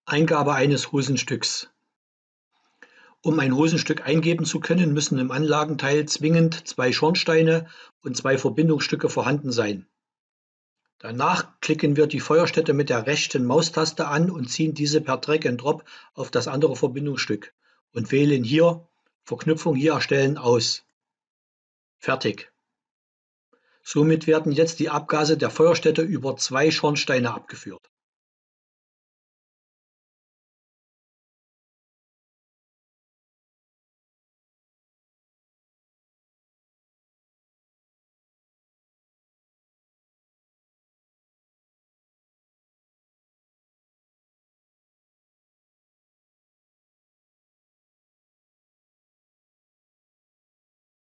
Eingabe eines Hosenstücks. Um ein Hosenstück eingeben zu können, müssen im Anlagenteil zwingend 2 Schornsteine und 2 Verbindungsstücke vorhanden sein. Danach klicken wir die Feuerstätte mit der rechten Maustaste an und ziehen diese per Drag and Drop auf das andere Verbindungsstück und wählen hier Verknüpfung hier erstellen aus. Fertig. Somit werden jetzt die Abgase der Feuerstätte über 2 Schornsteine abgeführt.